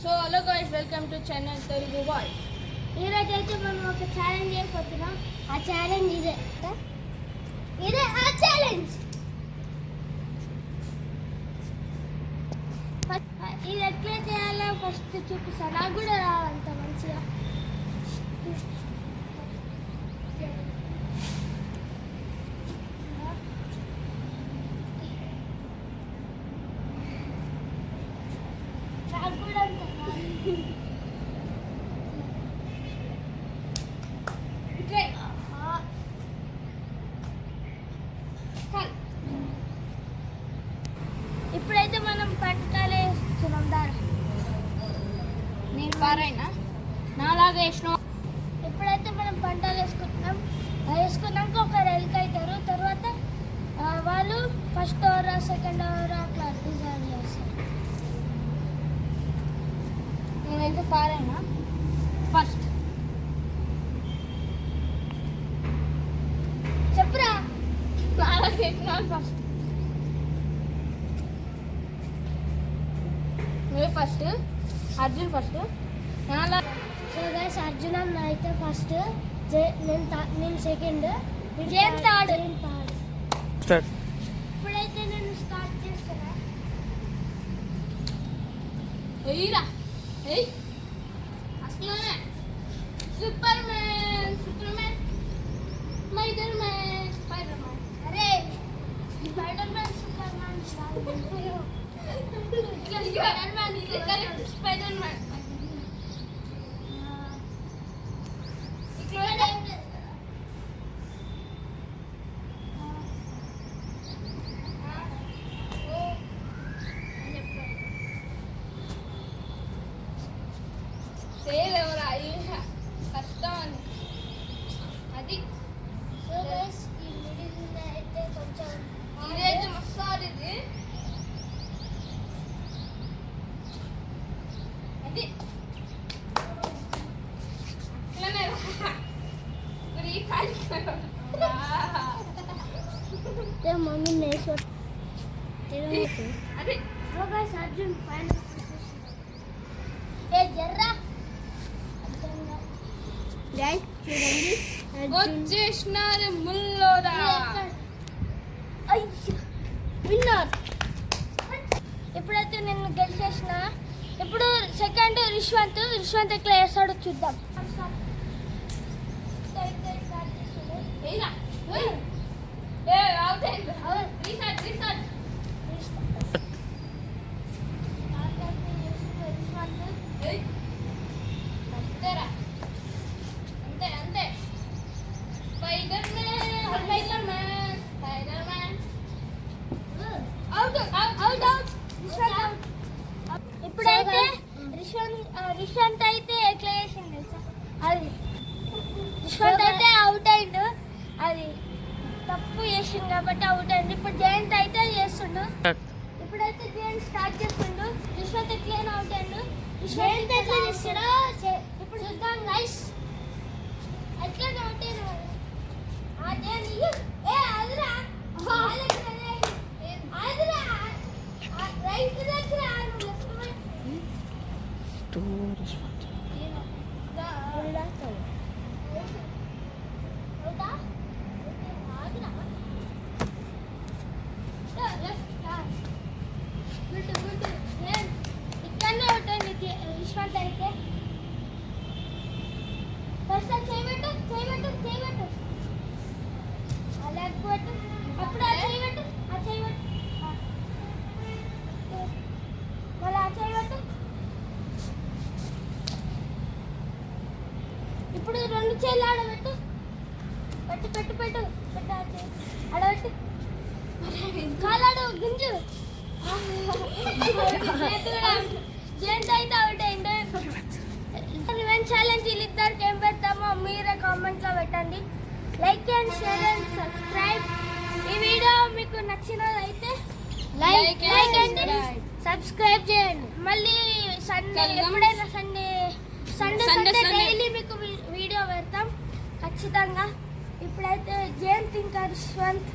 So hello guys, welcome to channel Telugu voice. ఈరోజు అయితే మనం ఒక ఛాలెంజ్ చేయబోతున్నాం. ఆ ఛాలెంజ్ ఇదే ఆ ఛాలెంజ్. ఇది ఎట్లా చేయాలో ఫస్ట్ చూపిస్తాను. నాకు కూడా రావంత మంచిగా. నాకు కూడా అంత ఇప్పుడైతే మనం పట్టాలే దారి. నేను పారైనా నాలాగా వేసిన. ఇప్పుడైతే మనం పంటలు వేసుకున్నాక ఒకరు ఎలుకైతారు. తర్వాత వాళ్ళు ఫస్ట్ ఓవర్ సెకండ్ ఓవర్ అట్లా డిజైన్ చేస్తారు. నేనైతే పారైనా ఫస్ట్. చెప్పురా. నాలాగా వేసిన ఫస్ట్. నువ్వే ఫస్ట్, అర్జున్ ఫస్ట్. నాలా సో గైస్, అర్జున్ అన్న అయితే ఫస్ట్, నేను సెకండ్, జైన్ థర్డ్. ఇప్పుడైతే నేను స్టార్ట్ చేస్తున్నా. ఎయ్యిరా, ఎయ్. అసలునే సూపర్ మ్యాన్, స్పైడర్ మ్యాన్. అరే Spider Man Superman Spider Man. సేవరా కష్టం అని అది. సో గైస్, ఈ మిడిల్ అయితే కొంచెం ఇదైతే మస్తు ఇది. అది అట్లనే ఇప్పుడు ఈ కాలి మమ్మీ నేర్చు. అది సో గైస్, అర్జున్ ఫైనల్ జర్రా. గైస్ చూడండి, వచ్చేసినారు ముల్లోరా. విన్నర్. ఇప్పుడైతే నేను గెలిచేసిన. ఇప్పుడు సెకండ్ రిష్వంత్ ఎట్లా వేస్తాడో చూద్దాం. ఇప్పుడైతే రిష్వంత్ అయితే ఎట్లా చేసింది తెలుసా? అది రిష్వంత్ అయితే అవుట్ అయిండు. అది తప్పు చేసిండు కాబట్టి అవుట్ అయింది. ఇప్పుడు జయంత్ అయితే చేస్తుండు. ఇప్పుడైతే జయంత్ స్టార్ట్ చేస్తుండు. రిష్వంత్ ఎట్లయినా అవుట్ అయిండు. జయంత్ ఎట్లా చేస్తాడో ఇప్పుడు చూద్దాం గైస్. ఎట్లా అవుట్ అయినా అదిరా రైట్ దగ్గర ఇక్కడనే ఉంటుంది విశ్వంత్ అయితే. ఫస్ట్ చేయబెట్టు లేకపోతే అప్పుడు చేయబెట్టు మళ్ళీ చేయబెట్టు. ఇప్పుడు రెండు చేయాలి. ఆడబెట్టు ఆడబెట్టు. కాలాడు గుంజు. జయంత్ అయితే అవుట్ అయింది. రివెంజ్ ఛాలెంజ్ వీళ్ళిద్దరికి ఏం పెడతామో మీరే కామెంట్లో పెట్టండి. Like and share and subscribe. ఈ వీడియో మీకు నచ్చినదైతే లైక్ అండ్ సబ్స్క్రైబ్ చేయండి. మళ్ళీ ఎప్పుడైనా సండే డైలీ మీకు వీడియో పెడతాం ఖచ్చితంగా. ఇప్పుడైతే జయంత్ ఇంకా రిష్వంత్